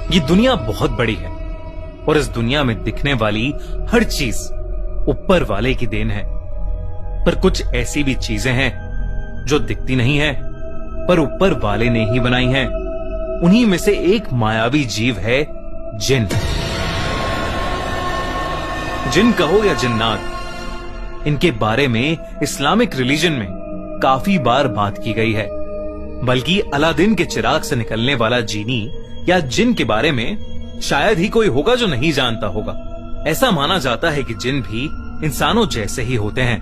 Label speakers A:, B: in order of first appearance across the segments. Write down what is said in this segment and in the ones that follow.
A: ये दुनिया बहुत बड़ी है और इस दुनिया में दिखने वाली हर चीज ऊपर वाले की देन है। पर कुछ ऐसी भी चीजें हैं जो दिखती नहीं है पर ऊपर वाले ने ही बनाई हैं। उन्हीं में से एक मायावी जीव है जिन। जिन कहो या जिन्नात, इनके बारे में इस्लामिक रिलीजन में काफी बार बात की गई है। बल्कि अलादीन के चिराग से निकलने वाला जीनी या जिन के बारे में शायद ही कोई होगा जो नहीं जानता होगा। ऐसा माना जाता है कि जिन भी इंसानों जैसे ही होते हैं,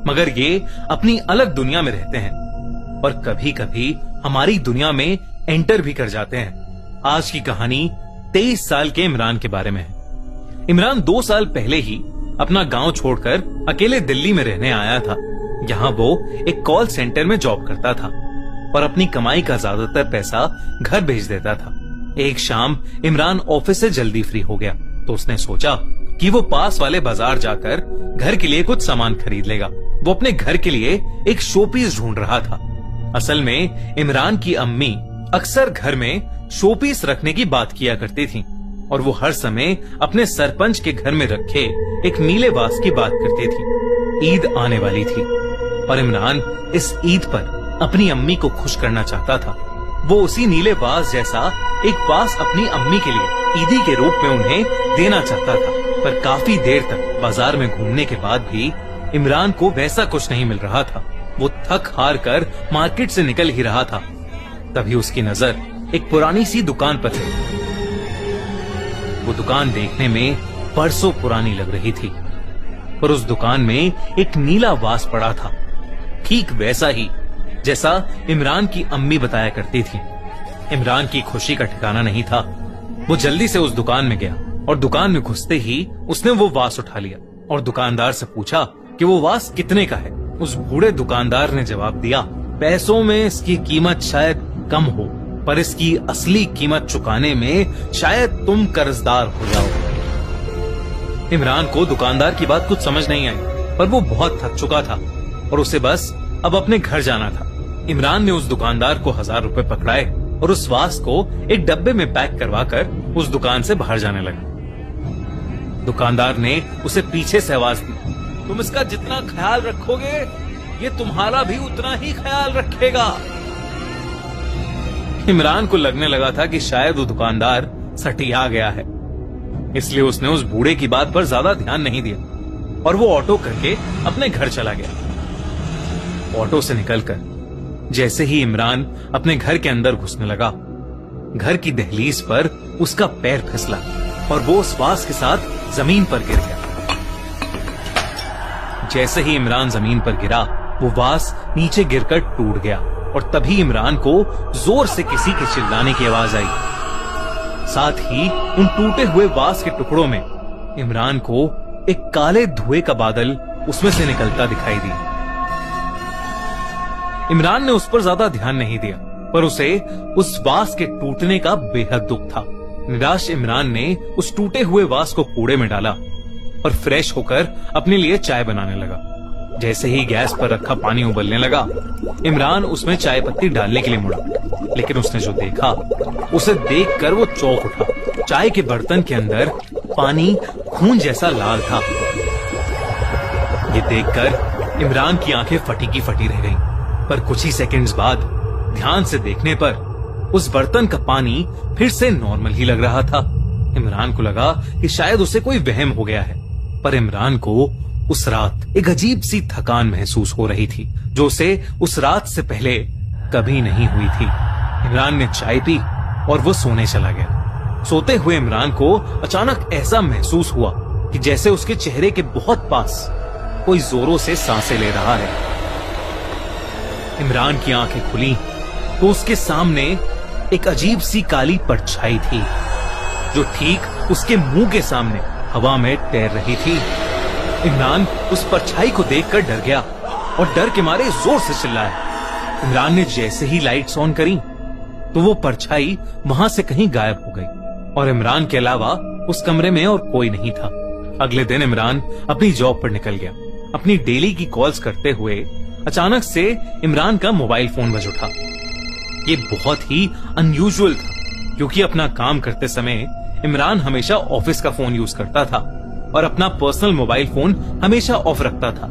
A: मगर ये अपनी अलग दुनिया में रहते हैं और कभी कभी हमारी दुनिया में एंटर भी कर जाते हैं। आज की कहानी 23 साल के इमरान के बारे में है। इमरान 2 साल पहले ही अपना गांव छोड़कर अकेले दिल्ली में रहने आया था। यहाँ वो एक कॉल सेंटर में जॉब करता था और अपनी कमाई का ज्यादातर पैसा घर भेज देता था। एक शाम इमरान ऑफिस से जल्दी फ्री हो गया तो उसने सोचा कि वो पास वाले बाजार जाकर घर के लिए कुछ सामान खरीद लेगा। वो अपने घर के लिए एक शोपीस ढूंढ रहा था। असल में इमरान की अम्मी अक्सर घर में शोपीस रखने की बात किया करती थी और वो हर समय अपने सरपंच के घर में रखे एक नीले वास की बात करती थी। ईद आने वाली थी और इमरान इस ईद पर अपनी अम्मी को खुश करना चाहता था। वो उसी नीले वास जैसा एक वास अपनी अम्मी के लिए ईदी के रूप में उन्हें देना चाहता था। पर काफी देर तक बाजार में घूमने के बाद भी इमरान को वैसा कुछ नहीं मिल रहा था। वो थक हार कर मार्केट से निकल ही रहा था, तभी उसकी नजर एक पुरानी सी दुकान पर गई। वो दुकान देखने में बरसों पुरानी लग रही थी, पर उस दुकान में एक नीला वास पड़ा था, ठीक वैसा ही जैसा इमरान की अम्मी बताया करती थी। इमरान की खुशी का ठिकाना नहीं था। वो जल्दी से उस दुकान में गया और दुकान में घुसते ही उसने वो वास उठा लिया और दुकानदार से पूछा कि वो वास कितने का है। उस बूढ़े दुकानदार ने जवाब दिया, पैसों में इसकी कीमत शायद कम हो, पर इसकी असली कीमत चुकाने में शायद तुम कर्जदार हो जाओ। इमरान को दुकानदार की बात कुछ समझ नहीं आई, पर वो बहुत थक चुका था और उसे बस अब अपने घर जाना था। इमरान ने उस दुकानदार को 1000 रुपए पकड़ाए और उस वास को एक डब्बे में पैक करवाकर उस दुकान से बाहर जाने लगा। दुकानदार ने उसे पीछे से आवाज दी, तुम इसका जितना ख्याल रखोगे ये तुम्हारा भी उतना ही ख्याल रखेगा। इमरान को लगने लगा था कि शायद वो दुकानदार सटिया गया है, इसलिए उसने उस बूढ़े की बात पर ज्यादा ध्यान नहीं दिया और वो ऑटो करके अपने घर चला गया। ऑटो से निकलकर जैसे ही इमरान अपने घर के अंदर घुसने लगा, घर की दहलीज पर उसका पैर फिसला और वो उस वास के साथ जमीन पर गिर गया। जैसे ही इमरान जमीन पर गिरा, वो वास नीचे गिरकर टूट गया और तभी इमरान को जोर से किसी के चिल्लाने की आवाज आई। साथ ही उन टूटे हुए वास के टुकड़ों में इमरान को एक काले धुएं का बादल उसमें से निकलता दिखाई दिया। इमरान ने उस पर ज्यादा ध्यान नहीं दिया, पर उसे उस वास के टूटने का बेहद दुख था। निराश इमरान ने उस टूटे हुए वास को कूड़े में डाला और फ्रेश होकर अपने लिए चाय बनाने लगा। जैसे ही गैस पर रखा पानी उबलने लगा, इमरान उसमें चाय पत्ती डालने के लिए मुड़ा, लेकिन उसने जो देखा उसे देखकर वो चौंक उठा। चाय के बर्तन के अंदर पानी खून जैसा लाल था। ये देखकर इमरान की आंखें फटी की फटी रह गईं, पर कुछ ही सेकंड्स बाद ध्यान से देखने पर उस बर्तन का पानी फिर से नॉर्मल ही लग रहा था। इमरान को लगा कि शायद उसे कोई वहम हो गया है, पर इमरान को उस रात एक अजीब सी थकान महसूस हो रही थी जो उसे उस रात से पहले कभी नहीं हुई थी। इमरान ने चाय पी और वो सोने चला गया। सोते हुए इमरान को अचानक ऐसा महसूस हुआ कि जैसे उसके चेहरे के बहुत पास कोई जोरों से सांसें ले रहा है। इमरान की आंखें खुली तो उसके सामने एक अजीब सी काली परछाई थी जो ठीक उसके मुंह के सामने हवा में तैर रही थी। इमरान उस परछाई को देखकर डर गया और डर के मारे जोर से चिल्लाया। इमरान ने जैसे ही लाइट्स ऑन करी तो वो परछाई वहां से कहीं गायब हो गई और इमरान के अलावा उस कमरे में और कोई नहीं था। अगले दिन इमरान अपनी जॉब पर निकल गया। अपनी डेली की कॉल्स करते हुए अचानक से इमरान का मोबाइल फोन बज उठा। ये बहुत ही अनयूजुअल था क्योंकि अपना काम करते समय इमरान हमेशा ऑफिस का फोन यूज करता था और अपना पर्सनल मोबाइल फोन हमेशा ऑफ रखता था।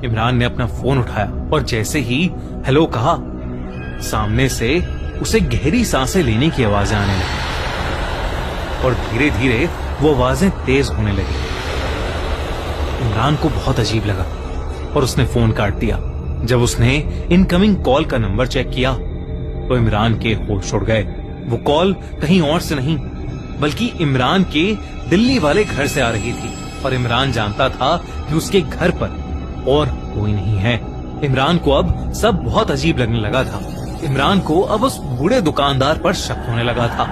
A: इमरान ने अपना फोन उठाया और जैसे ही हेलो कहा, सामने से उसे गहरी सांसें लेने की आवाजें आने लगी और धीरे धीरे वो आवाजें तेज होने लगी। इमरान को बहुत अजीब लगा और उसने फोन काट दिया। जब उसने इनकमिंग कॉल का नंबर चेक किया तो इमरान के होश उड़ गए। वो कॉल कहीं और से नहीं बल्कि इमरान के दिल्ली वाले घर से आ रही थी और इमरान जानता था कि उसके घर पर और कोई नहीं है। इमरान को अब सब बहुत अजीब लगने लगा था। इमरान को अब उस बूढ़े दुकानदार पर शक होने लगा था।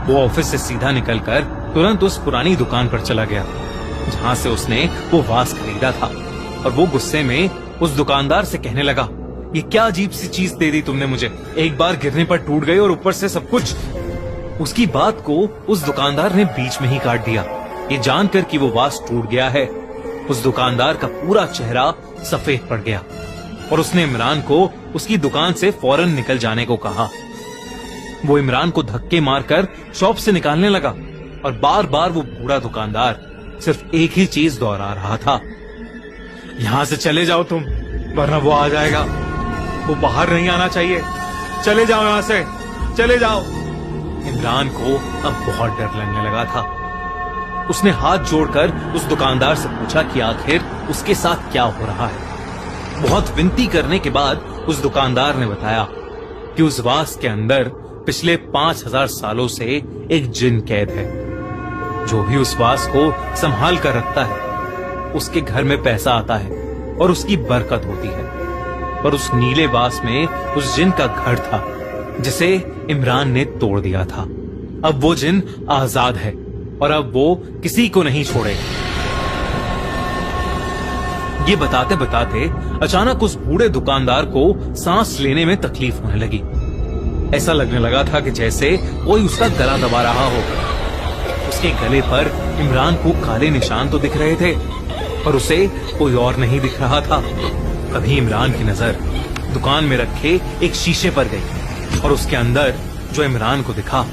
A: वो ऑफिस से सीधा निकलकर तुरंत उस पुरानी दुकान पर चला गया जहां से उसने वो वास खरीदा था और वो गुस्से में उस दुकानदार से कहने लगा, ये क्या अजीब सी चीज दे दी तुमने मुझे, एक बार गिरने पर टूट गई और ऊपर से सब कुछ। उसकी बात को उस दुकानदार ने बीच में ही काट दिया। ये जानकर कि वो वास टूट गया है, उस दुकानदार का पूरा चेहरा सफेद पड़ गया और उसने इमरान को उसकी दुकान से फौरन निकल जाने को कहा। वो इमरान को धक्के मारकर शॉप से निकालने लगा और बार बार वो बूढ़ा दुकानदार सिर्फ एक ही चीज दोहरा रहा था, यहां से चले जाओ तुम, वरना वो आ जाएगा। वो बाहर नहीं आना चाहिए, चले जाओ यहां से, चले जाओ। इमरान को अब बहुत डर लगने लगा था। उसने हाथ जोड़कर उस दुकानदार से पूछा कि आखिर उसके साथ क्या हो रहा है। बहुत विनती करने के बाद उस दुकानदार ने बताया कि उस वास के अंदर पिछले 5000 सालों से एक जिन कैद है। जो भी उस वास को संभाल कर रखता है उसके घर में पैसा आता है और उसकी बरकत होती है। पर उस नीले वास में उस जिन का घर था जिसे इमरान ने तोड़ दिया था। अब वो जिन आजाद है और अब वो किसी को नहीं छोड़ेगा। ये बताते बताते अचानक उस बूढ़े दुकानदार को सांस लेने में तकलीफ होने लगी। ऐसा लगने लगा था कि जैसे कोई उसका गला दबा रहा हो। उसके गले पर इमरान को काले निशान तो दिख रहे थे पर उसे कोई और नहीं दिख रहा था। तभी इमरान की नजर दुकान में रखे एक शीशे पर गई और उसके अंदर जो इमरान को दिखा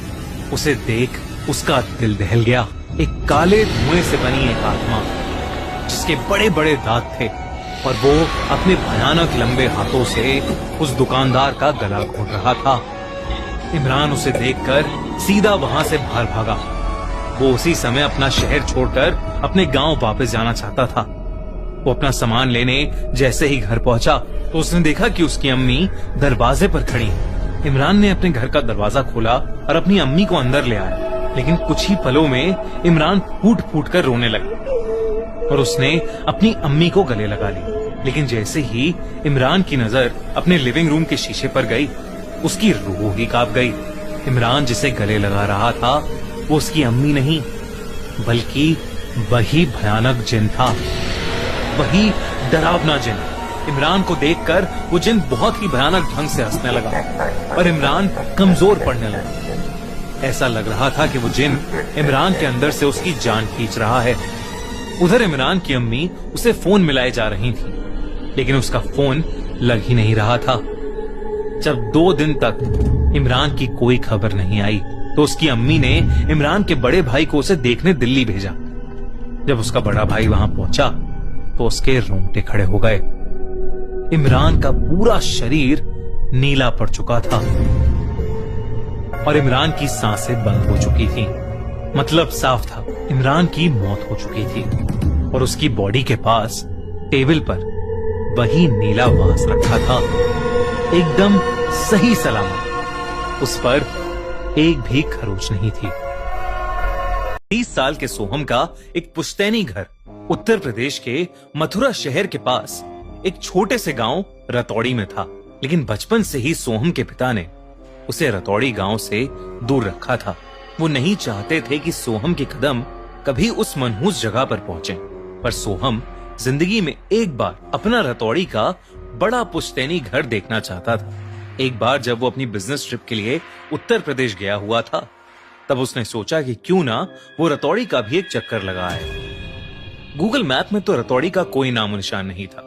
A: उसे देख उसका दिल दहल गया। एक काले धुएं से बनी एक आत्मा जिसके बड़े बड़े दांत थे और वो अपने भयानक लंबे हाथों से उस दुकानदार का गला घोट रहा था। इमरान उसे देखकर सीधा वहां से बाहर भागा। वो उसी समय अपना शहर छोड़कर अपने गांव वापस जाना चाहता था। वो अपना सामान लेने जैसे ही घर पहुंचा तो उसने देखा कि उसकी अम्मी दरवाजे पर खड़ी है। इमरान ने अपने घर का दरवाजा खोला और अपनी अम्मी को अंदर ले आया, लेकिन कुछ ही पलों में इमरान फूट फूट कर रोने लगा और उसने अपनी अम्मी को गले लगा ली। लेकिन जैसे ही इमरान की नजर अपने लिविंग रूम के शीशे पर गई उसकी रूह ही कांप गई। इमरान जिसे गले लगा रहा था वो उसकी अम्मी नहीं बल्कि वही भयानक जिन था, वही डरावना जिन। इमरान को देखकर वो जिन बहुत ही भयानक ढंग से हंसने लगा और इमरान कमजोर पड़ने लगा। ऐसा लग रहा था कि वो जिन इमरान के अंदर से उसकी जान खींच रहा है। उधर इमरान की अम्मी उसे फोन मिलाए जा रही थी लेकिन उसका फोन लग ही नहीं रहा था। जब 2 दिन तक इमरान की कोई खबर नहीं आई तो उसकी अम्मी ने इमरान के बड़े भाई को उसे देखने दिल्ली भेजा। जब उसका बड़ा भाई वहां पहुंचा तो उसके रोंगटे खड़े हो गए। इमरान का पूरा शरीर नीला पड़ चुका था और इमरान की सांसें बंद हो चुकी थी। मतलब साफ था, इमरान की मौत हो चुकी थी और उसकी बॉडी के पास टेबल पर वही नीला वास रखा था, एकदम सही सलामत। उस पर एक भी खरोच नहीं थी। 30 साल के सोहम का एक पुश्तैनी घर उत्तर प्रदेश के मथुरा शहर के पास एक छोटे से गांव रतौड़ी में था। लेकिन बचपन से ही सोहम के पिता ने उसे रतौड़ी गांव से दूर रखा था। वो नहीं चाहते थे कि सोहम के कदम कभी उस मनहूस जगह पर पहुंचे। पर सोहम जिंदगी में एक बार अपना रतौड़ी का बड़ा पुश्तैनी घर देखना चाहता था। एक बार जब वो अपनी बिजनेस ट्रिप के लिए उत्तर प्रदेश गया हुआ था तब उसने सोचा कि क्यों ना वो रतौड़ी का भी एक चक्कर लगाए। गूगल मैप में तो रतौड़ी का कोई नामो निशान नहीं था,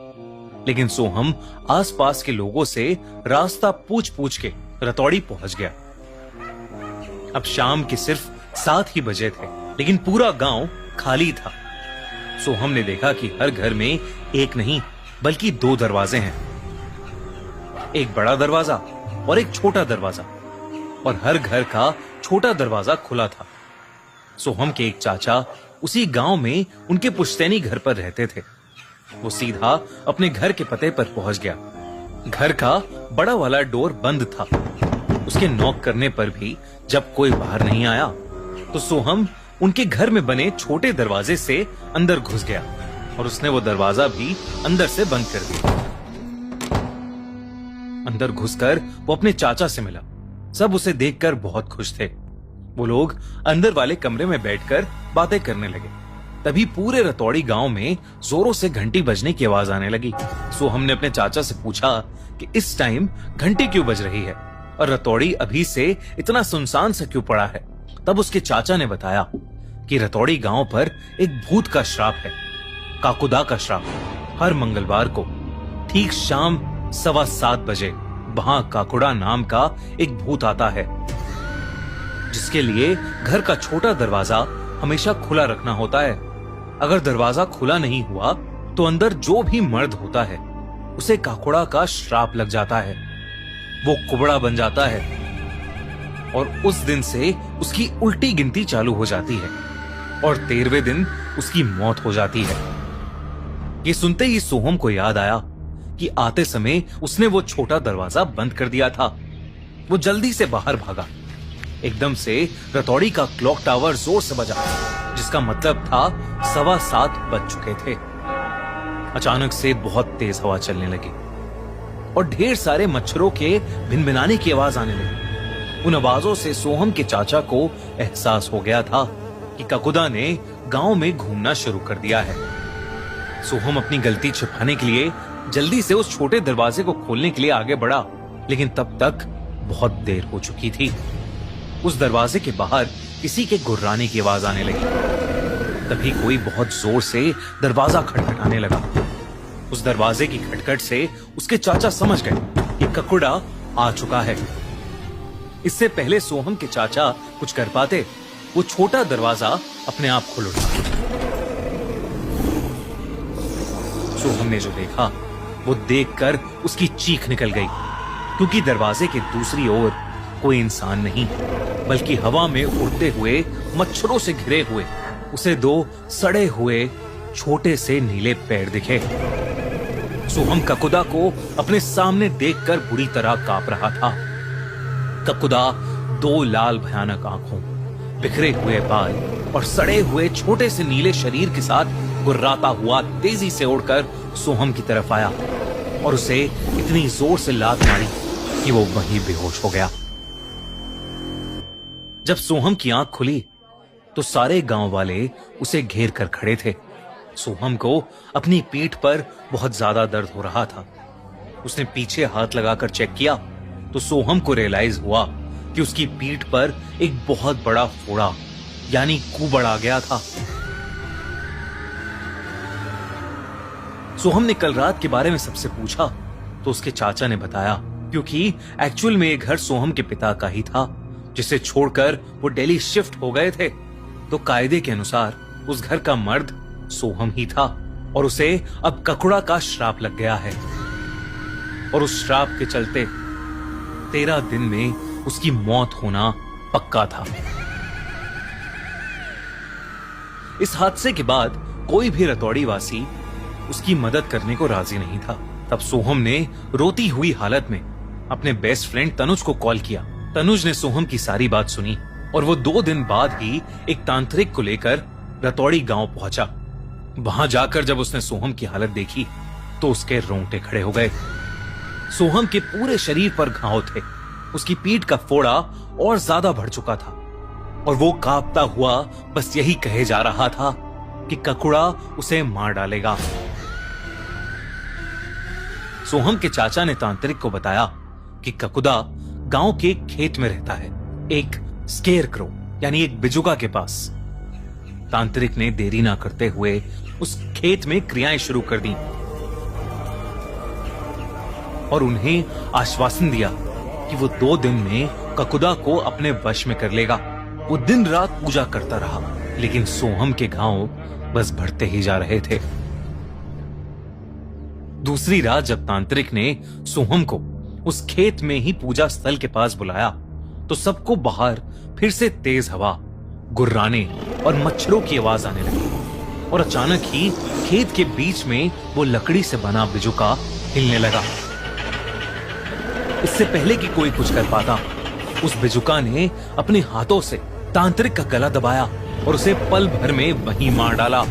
A: लेकिन सोहम आसपास के लोगों से रास्ता पूछ पूछ के रतौड़ी पहुंच गया। अब शाम के सिर्फ 7 ही बजे थे, लेकिन पूरा गांव खाली था। सोहम ने देखा कि हर घर में एक नहीं बल्कि 2 दरवाजे हैं, एक बड़ा दरवाजा और एक छोटा दरवाजा, और हर घर का छोटा दरवाजा खुला था। सोहम के एक चाचा उसी गांव में उनके पुश्तैनी घर पर रहते थे। वो सीधा अपने घर के पते पर पहुंच गया। घर का बड़ा वाला डोर बंद था। उसके नॉक करने पर भी जब कोई बाहर नहीं आया तो सोहम उनके घर में बने छोटे दरवाजे से अंदर घुस गया और उसने वो दरवाजा भी अंदर से बंद कर दिया। अंदर घुसकर वो अपने चाचा से मिला। सब उसे देखकर बहुत खुश थे। वो लोग अंदर वाले कमरे में बैठकर बातें करने लगे। तभी पूरे रतौड़ी गांव में जोरों से घंटी बजने की आवाज आने लगी। सोहम ने अपने चाचा से पूछा कि इस टाइम घंटी क्यों बज रही है और रतौड़ी अभी से इतना सुनसान सा क्यों पड़ा है। तब उसके चाचा ने बताया कि रतौड़ी गांव पर एक भूत का श्राप है, काकुदा का श्राप। हर मंगलवार को ठीक शाम 7:15 बजे वहां काकुड़ा नाम का एक भूत आता है, जिसके लिए घर का छोटा दरवाजा हमेशा खुला रखना होता है। अगर दरवाजा खुला नहीं हुआ तो अंदर जो भी मर्द होता है उसे काकुड़ा का श्राप लग जाता है, वो कुबड़ा बन जाता है और उस दिन से उसकी उल्टी गिनती चालू हो जाती है और 13वें दिन उसकी मौत हो जाती है। ये सुनते ही सोहम को याद आया कि आते समय उसने वो छोटा दरवाजा बंद कर दिया था। वो जल्दी से बाहर भागा। एकदम से रतौड़ी का क्लॉक टावर जोर से बजा, जिसका मतलब था 7:15 बज चुके थे। अचानक से बहुत तेज हवा चलने लगी और ढेर सारे मच्छरों के भिनभिनाने की आवाज आने लगी। उन आवाजों से सोहम के चाचा को एहसास हो गया था कि काकुदा ने गांव में घूमना शुरू कर दिया है। सोहम अपनी गलती छिपाने के लिए जल्दी से उस छोटे दरवाजे को खोलने के लिए आगे बढ़ा, लेकिन तब तक बहुत देर हो चुकी थी। उस दरवाजे के बाहर किसी के गुर्राने की आवाज आने लगी। तभी कोई बहुत जोर से दरवाजा खटखटाने लगा। उस दरवाजे की खटखट से उसके चाचा समझ गए कि काकुड़ा आ चुका है। इससे पहले सोहम के चाचा कुछ कर पाते, वो छोटा दरवाजा अपने आप खुल उठा। सोहम ने जो देखा वो देखकर उसकी चीख निकल गई, क्योंकि दरवाजे के दूसरी ओर कोई इंसान नहीं बल्कि हवा में उड़ते हुए मच्छरों से घिरे हुए उसे 2 सड़े हुए छोटे से नीले पैर दिखे। सोहम काकुदा को अपने सामने देखकर बुरी तरह कांप रहा था। काकुदा 2 लाल भयानक आंखों, बिखरे हुए बाल और सड़े हुए छोटे से नीले शरीर के साथ गुर्राता हुआ तेजी से उड़कर सोहम की तरफ आया और उसे इतनी जोर से लात मारी कि वो वहीं बेहोश हो गया। जब सोहम की आंख खुली तो सारे गांव वाले उसे घेर कर खड़े थे। सोहम को अपनी पीठ पर बहुत ज्यादा दर्द हो रहा था। उसने पीछे हाथ लगाकर चेक किया तो सोहम को रियलाइज हुआ कि उसकी पीठ पर एक बहुत बड़ा फोड़ा यानी कुबड़ आ गया था। सोहम ने कल रात के बारे में सबसे पूछा तो उसके चाचा ने बताया, क्योंकि एक्चुअल में ये घर सोहम के पिता का ही था, जिसे छोड़कर वो दिल्ली शिफ्ट हो गए थे। तो कायदे के अनुसार उस घर का मर्द सोहम ही था और उसे अब काकुड़ा का श्राप लग गया है और उस श्राप के चलते 13 दिन में उसकी मौत होना पक्का था। इस हादसे के बाद कोई भी रतौड़ी वासी उसकी मदद करने को राजी नहीं था। तब सोहम ने रोती हुई हालत में अपने बेस्ट फ्रेंड तनुज को कॉल किया। तनुज ने सोहम की सारी बात सुनी और वो 2 दिन बाद ही एक तांत्रिक को लेकर रतौड़ी गांव पहुंचा। वहां जाकर जब उसने सोहम की हालत देखी तो उसके रोंगटे खड़े हो गए। सोहम के पूरे शरीर पर घाव थे। उसकी पीठ का फोड़ा और ज्यादा बढ़ चुका था और वो कांपता हुआ बस यही कहे जा रहा था कि काकुड़ा उसे मार डालेगा। सोहम के चाचा ने तांत्रिक को बताया कि काकुदा गांव के एक खेत में रहता है, एक स्केयर क्रो यानी एक बिजुगा के पास। तांत्रिक ने देरी ना करते हुए उस खेत में क्रियाएं शुरू कर दी और उन्हें आश्वासन दिया कि वो 2 दिन में ककुदा को अपने वश में कर लेगा। वो दिन रात पूजा करता रहा, लेकिन सोहम के घाव बस बढ़ते ही जा रहे थे। दूसरी रात जब तांत्रिक ने सोहम को उस खेत में ही पूजा स्थल के पास बुलाया, तो सबको बाहर फिर से तेज हवा, गुर्राने और मच्छरों की आवाज आने लगी। और अचानक ही खेत के बीच में वो लकड़ी से बना बिजुका हिलने लगा। इससे पहले कि कोई कुछ कर पाता, उस बिजुका ने अपने हाथों से तांत्रिक का गला दबाया और उसे पल भर में वहीं मार डाला।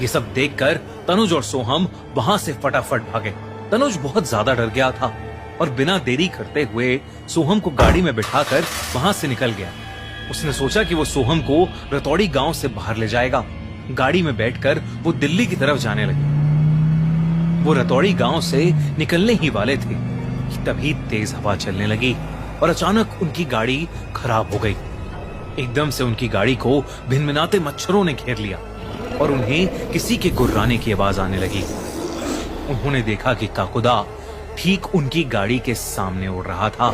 A: ये सब देखकर तनुज और सोहम वहां से फटाफट भागे। तनुज बहुत ज्यादा डर गया था और बिना देरी करते हुए सोहम को गाड़ी में बिठाकर वहां से निकल गया। उसने सोचा कि वो सोहम को रतौड़ी गांव से बाहर ले जाएगा। गाड़ी में बैठकर वो दिल्ली की तरफ जाने लगे। वो रतौड़ी गांव से निकलने ही वाले थे कि तभी तेज हवा चलने लगी और अचानक उनकी गाड़ी खराब हो गई। एकदम से उनकी गाड़ी को भिनभिनाते मच्छरों ने घेर लिया और उन्हें किसी के गुर्राने की आवाज आने लगी। उन्होंने देखा कि काकुदा ठीक उनकी गाड़ी के सामने उड़ रहा था।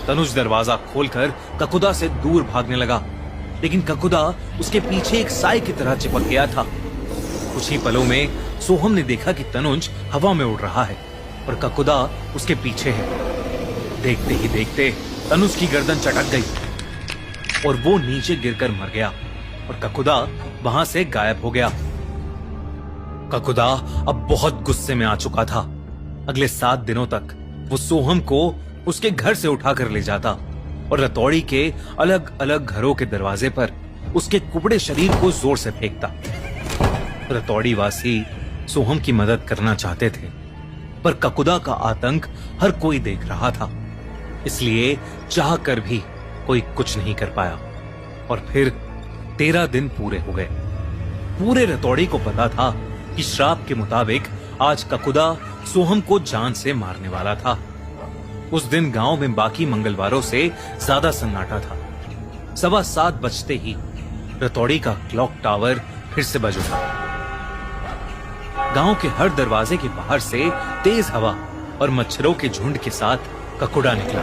A: तनुज दरवाजा खोलकर ककुदा से दूर भागने लगा, लेकिन ककुदा उसके पीछे एक साए की तरह चिपक गया था। कुछ ही पलों में सोहम ने देखा कि तनुज हवा में उड़ रहा है और ककुदा उसके पीछे है। देखते ही देखते तनुज की गर्दन चटक गई और वो नीचे गिरकर मर गया और ककुदा वहां से गायब हो गया। ककुदा अब बहुत गुस्से में आ चुका था। अगले 7 दिनों तक वो सोहम को उसके घर से उठाकर ले जाता और रतौड़ी के अलग अलग घरों के दरवाजे पर उसके कुबड़े शरीर को जोर से फेंकता। रतौड़ी वासी सोहम की मदद करना चाहते थे, पर ककुदा का आतंक हर कोई देख रहा था, इसलिए चाह कर भी कोई कुछ नहीं कर पाया। और फिर 13 दिन पूरे हो गए। पूरे रतौड़ी को पता था कि श्राप के मुताबिक आज ककुदा सोहम को जान से मारने वाला था। उस दिन गांव में बाकी मंगलवारों से ज्यादा सन्नाटा था। 7:15 बजते ही रतौड़ी का क्लॉक टावर फिर से बज उठा। गांव के हर दरवाजे के बाहर से तेज हवा और मच्छरों के झुंड के साथ ककुड़ा निकला।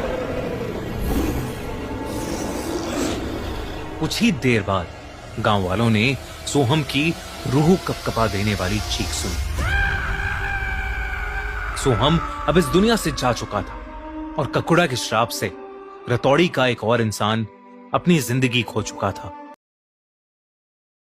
A: कुछ ही देर बाद गांव वालों ने सोहम की रूह कपकपा देने वाली चीख सुनी। सोहम अब इस दुनिया से जा चुका था और ककुड़ा के श्राप से रतौड़ी का एक और इंसान अपनी जिंदगी खो चुका था।